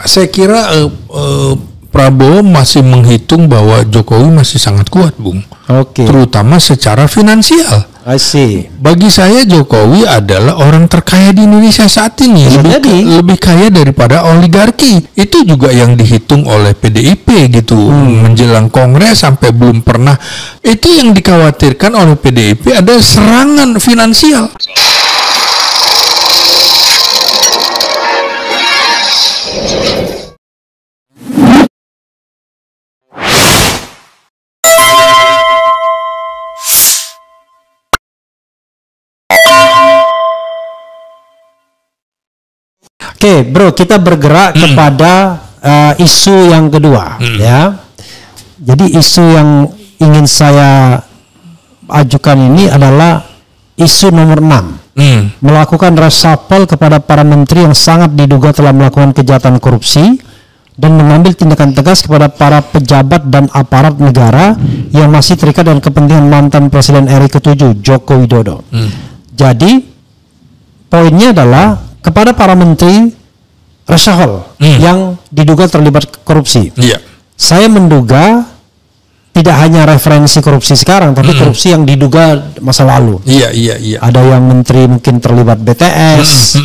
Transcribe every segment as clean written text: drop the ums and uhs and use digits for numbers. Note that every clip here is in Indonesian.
Saya kira Prabowo masih menghitung bahwa Jokowi masih sangat kuat, Bung. Oke. Terutama secara finansial. I see. Bagi saya Jokowi adalah orang terkaya di Indonesia saat ini, lebih kaya daripada oligarki. Itu juga yang dihitung oleh PDIP gitu. Menjelang Kongres sampai belum pernah. Itu yang dikhawatirkan oleh PDIP ada serangan finansial. Oke, bro, kita bergerak kepada isu yang kedua, ya. Jadi isu yang ingin saya ajukan ini adalah isu nomor 6, melakukan reshuffle kepada para menteri yang sangat diduga telah melakukan kejahatan korupsi dan mengambil tindakan tegas kepada para pejabat dan aparat negara yang masih terikat dengan kepentingan mantan Presiden RI ke-7 Joko Widodo. Jadi poinnya adalah kepada para menteri reshuffle yang diduga terlibat korupsi. Saya menduga tidak hanya referensi korupsi sekarang, tapi korupsi yang diduga masa lalu. Ada yang menteri mungkin terlibat BTS,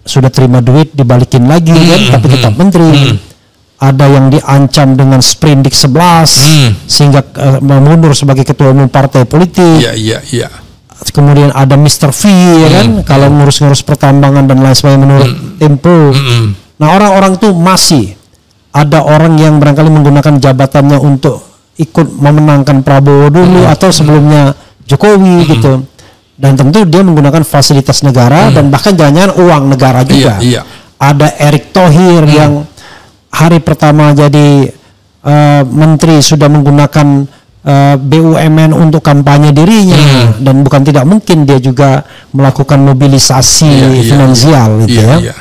sudah terima duit dibalikin lagi kan, tapi tetap menteri. Ada yang diancam dengan Sprindik 11 sehingga mundur sebagai ketua umum partai politik. Kemudian ada Mr. V, ya kan, kalau ngurus-ngurus pertambangan dan lain sebagainya menurut Tempo. Nah, orang-orang itu masih ada orang yang barangkali menggunakan jabatannya untuk ikut memenangkan Prabowo dulu atau sebelumnya Jokowi gitu. Dan tentu dia menggunakan fasilitas negara dan bahkan jangan-jangan uang negara juga. Ada Erick Thohir yang hari pertama jadi menteri sudah menggunakan BUMN untuk kampanye dirinya dan bukan tidak mungkin dia juga melakukan mobilisasi finansial gitu ya.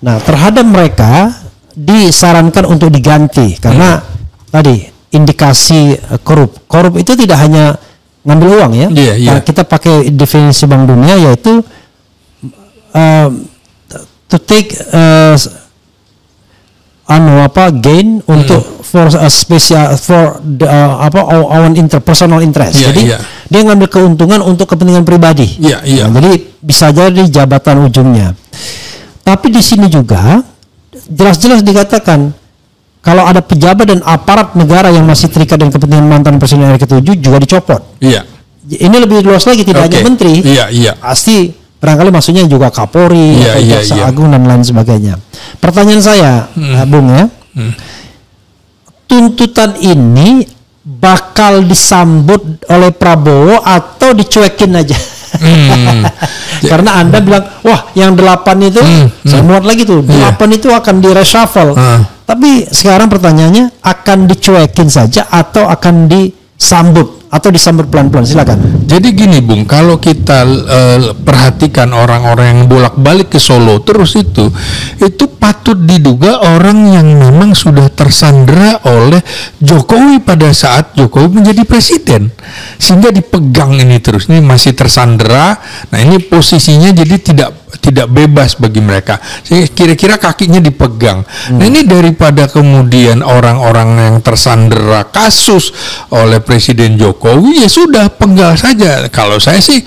Nah, terhadap mereka disarankan untuk diganti karena tadi indikasi korup itu tidak hanya ngambil uang ya. Nah, kita pakai definisi Bank Dunia yaitu to take gain untuk for a special for the, own personal interest. Jadi dia ngambil keuntungan untuk kepentingan pribadi. Nah, jadi bisa jadi jabatan ujungnya. Tapi di sini juga jelas-jelas dikatakan kalau ada pejabat dan aparat negara yang masih terikat dengan kepentingan mantan Presiden RI ke-7 juga dicopot. Ini lebih luas lagi, tidak hanya menteri. Pasti barangkali maksudnya juga Kapolri, Jaksa Agung dan lain sebagainya. Pertanyaan saya, Bung ya, tuntutan ini bakal disambut oleh Prabowo atau dicuekin aja? Karena Anda bilang, wah yang 8 itu, saya muat lagi tuh, 8 itu akan di reshuffle. Tapi sekarang pertanyaannya, akan dicuekin saja atau akan disambut? Atau disambut pelan-pelan, silakan. Jadi gini Bung, kalau kita perhatikan orang-orang yang bolak-balik ke Solo terus itu patut diduga orang yang memang sudah tersandera oleh Jokowi pada saat Jokowi menjadi presiden, sehingga dipegang ini terus, ini masih tersandera. Nah ini posisinya jadi tidak bebas bagi mereka. Kira-kira kakinya dipegang. Nah ini daripada kemudian orang-orang yang tersandera kasus oleh Presiden Jokowi, ya sudah penggal saja. Kalau saya sih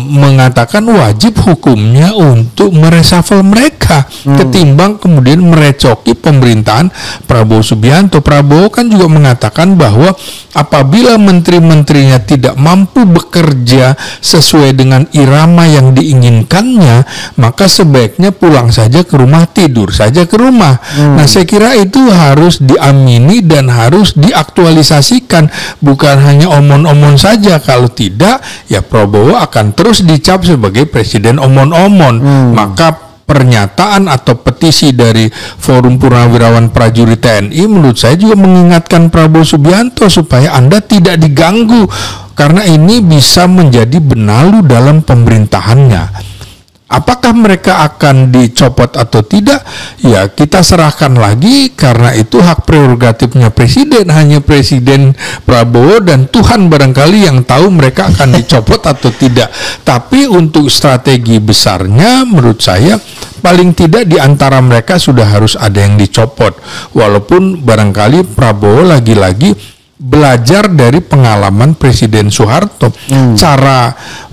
mengatakan wajib hukumnya untuk mereshuffle mereka ketimbang kemudian merecoki pemerintahan Prabowo Subianto. Prabowo kan juga mengatakan bahwa apabila menteri-menterinya tidak mampu bekerja sesuai dengan irama yang diinginkannya, maka sebaiknya pulang saja ke rumah, tidur saja ke rumah. Nah saya kira itu harus diamini dan harus diaktualisasikan, bukan hanya omon-omon saja. Kalau tidak, ya Prabowo akan terus dicap sebagai presiden omon-omon. Maka pernyataan atau petisi dari Forum Purnawirawan Prajurit TNI menurut saya juga mengingatkan Prabowo Subianto supaya Anda tidak diganggu, karena ini bisa menjadi benalu dalam pemerintahannya. Apakah mereka akan dicopot atau tidak? Ya kita serahkan lagi, karena itu hak prerogatifnya presiden. Hanya Presiden Prabowo dan Tuhan barangkali yang tahu mereka akan dicopot atau tidak. Tapi untuk strategi besarnya menurut saya paling tidak di antara mereka sudah harus ada yang dicopot. Walaupun barangkali Prabowo lagi-lagi belajar dari pengalaman Presiden Soeharto.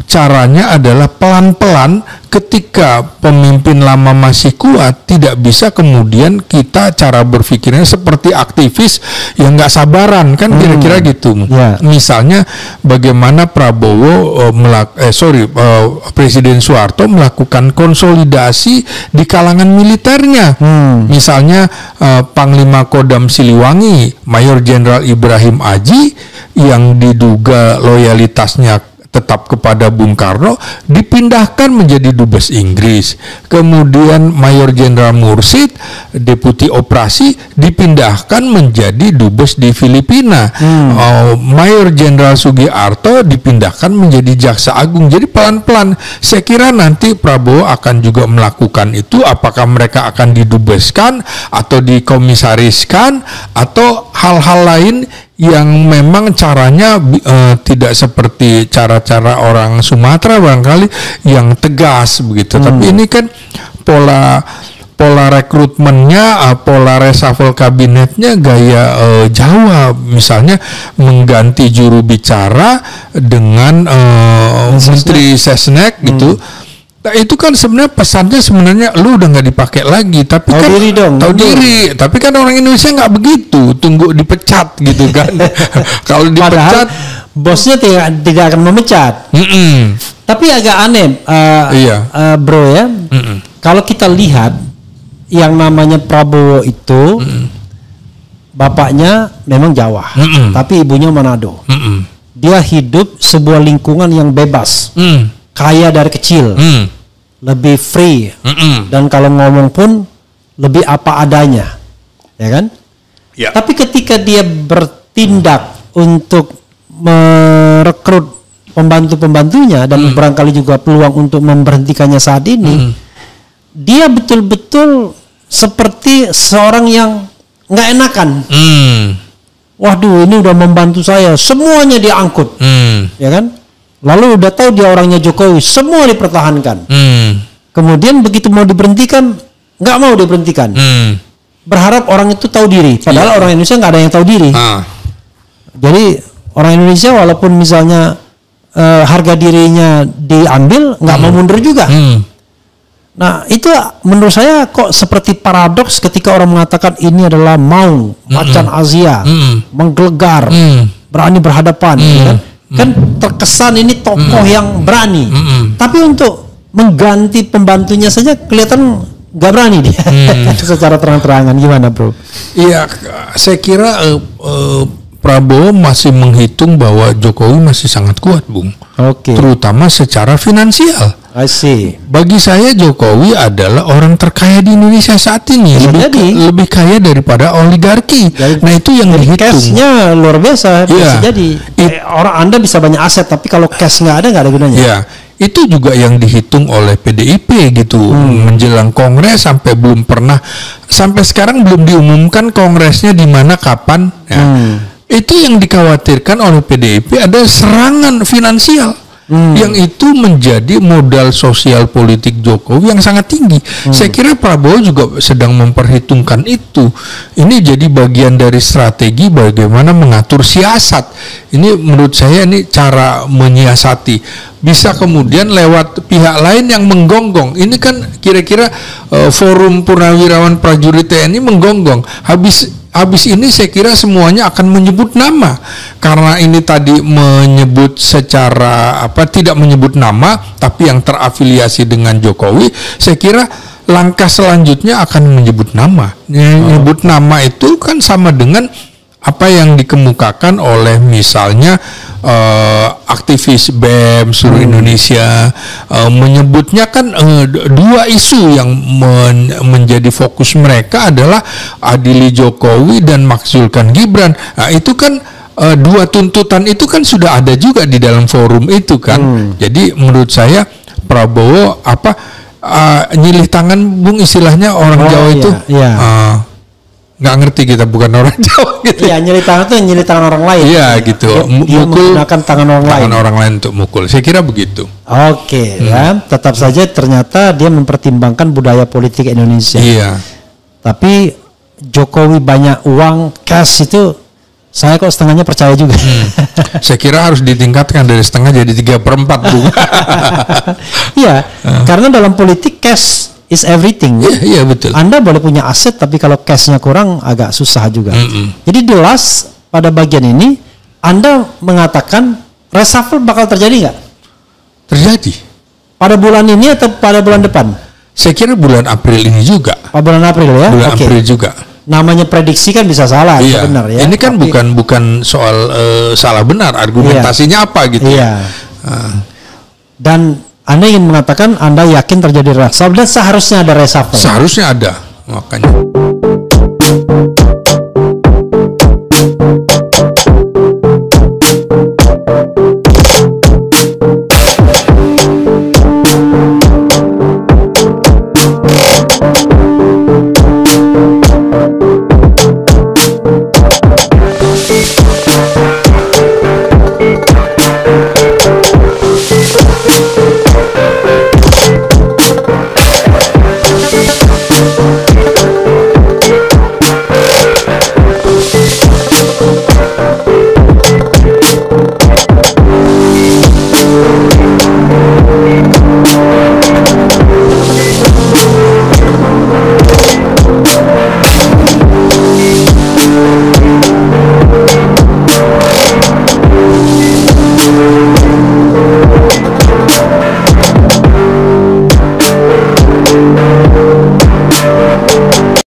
Caranya adalah pelan-pelan. Ketika pemimpin lama masih kuat, tidak bisa kemudian kita cara berpikirnya seperti aktivis yang nggak sabaran, kan kira-kira gitu. Misalnya bagaimana Prabowo Presiden Soeharto melakukan konsolidasi di kalangan militernya. Misalnya Panglima Kodam Siliwangi Mayor Jenderal Ibrahim Aji yang diduga loyalitasnya tetap kepada Bung Karno dipindahkan menjadi dubes Inggris. Kemudian Mayor Jenderal Mursid, Deputi Operasi, dipindahkan menjadi dubes di Filipina. Mayor Jenderal Sugiarto dipindahkan menjadi Jaksa Agung. Jadi pelan-pelan saya kira nanti Prabowo akan juga melakukan itu. Apakah mereka akan didubeskan atau dikomisariskan atau hal-hal lain yang memang caranya tidak seperti cara-cara orang Sumatera barangkali yang tegas begitu. Tapi ini kan pola rekrutmennya, pola reshuffle kabinetnya gaya Jawa, misalnya mengganti juru bicara dengan Menteri Sesnek gitu. Nah, itu kan sebenarnya pesannya sebenarnya lu udah nggak dipakai lagi, tapi tahu diri dong, tahu diri. Tapi kan orang Indonesia nggak begitu, tunggu dipecat gitu kan. Kalau dipecat, bosnya tidak akan memecat. Tapi agak aneh, bro ya. Kalau kita lihat yang namanya Prabowo itu, bapaknya memang Jawa, tapi ibunya Manado. Dia hidup sebuah lingkungan yang bebas. Kaya dari kecil, lebih free, dan kalau ngomong pun lebih apa adanya, ya kan? Ya. Tapi ketika dia bertindak untuk merekrut pembantu-pembantunya dan barangkali juga peluang untuk memberhentikannya saat ini, dia betul-betul seperti seorang yang nggak enakan. Waduh, ini udah membantu saya, semuanya diangkut, ya kan? Lalu udah tahu dia orangnya Jokowi, semua dipertahankan. Kemudian begitu mau diberhentikan, nggak mau diberhentikan. Berharap orang itu tahu diri, padahal orang Indonesia nggak ada yang tahu diri. Jadi orang Indonesia walaupun misalnya harga dirinya diambil, nggak mau mundur juga. Nah itu menurut saya kok seperti paradoks ketika orang mengatakan ini adalah maung, macan Asia, menggelegar, berani berhadapan, kan? Kan terkesan ini tokoh yang berani, tapi untuk mengganti pembantunya saja kelihatan nggak berani dia. Secara terang-terangan gimana bro? Iya, saya kira Prabowo masih menghitung bahwa Jokowi masih sangat kuat, Bung. Terutama secara finansial. I see. Bagi saya Jokowi adalah orang terkaya di Indonesia saat ini, lebih kaya daripada oligarki. Nah itu yang dihitung. Cashnya luar biasa. Bisa jadi orang Anda bisa banyak aset, tapi kalau cash nggak ada gunanya. Ya, itu juga yang dihitung oleh PDIP gitu. Menjelang Kongres sampai sekarang belum diumumkan Kongresnya di mana kapan. Ya. Itu yang dikhawatirkan oleh PDIP ada serangan finansial. Yang itu menjadi modal sosial politik Jokowi yang sangat tinggi. Saya kira Prabowo juga sedang memperhitungkan itu. Ini jadi bagian dari strategi bagaimana mengatur siasat. Ini menurut saya ini cara menyiasati. Bisa kemudian lewat pihak lain yang menggonggong. Ini kan kira-kira forum Purnawirawan Prajurit TNI menggonggong. Habis ini saya kira semuanya akan menyebut nama, karena ini tadi menyebut secara tidak menyebut nama tapi yang terafiliasi dengan Jokowi. Saya kira langkah selanjutnya akan menyebut nama. Menyebut nama itu kan sama dengan apa yang dikemukakan oleh misalnya aktivis BEM seluruh Indonesia, menyebutnya kan dua isu yang menjadi fokus mereka adalah adili Jokowi dan makzulkan Gibran. Nah itu kan dua tuntutan itu kan sudah ada juga di dalam forum itu kan. Jadi menurut saya Prabowo nyilih tangan, Bung, istilahnya orang Jawa iya, itu. iya. Nggak ngerti, kita bukan orang Jawa gitu. Iya, nyilih tangan itu nyilih tangan orang lain. Iya gitu. Dia menggunakan tangan orang lain. Tangan orang lain untuk mukul. Saya kira begitu. Oke, ya. Tetap saja ternyata dia mempertimbangkan budaya politik Indonesia. Iya. Tapi Jokowi banyak uang cash itu, saya kok setengahnya percaya juga. Saya kira harus ditingkatkan dari setengah jadi 3/4, Bung. Iya, karena dalam politik cash is everything. Iya, betul. Anda boleh punya aset, tapi kalau cashnya kurang agak susah juga. Jadi jelas pada bagian ini Anda mengatakan reshuffle bakal terjadi nggak? Terjadi. Pada bulan ini atau pada bulan depan? Saya kira bulan April ini juga. Pada bulan April ya? Bulan Oke. April juga. Namanya prediksi kan bisa salah, Iya. benar ya. Ini kan Tapi- bukan soal salah benar, argumentasinya apa gitu. Iya. Dan Anda ingin mengatakan Anda yakin terjadi reshuffle dan seharusnya ada reshuffle. Seharusnya ada, makanya.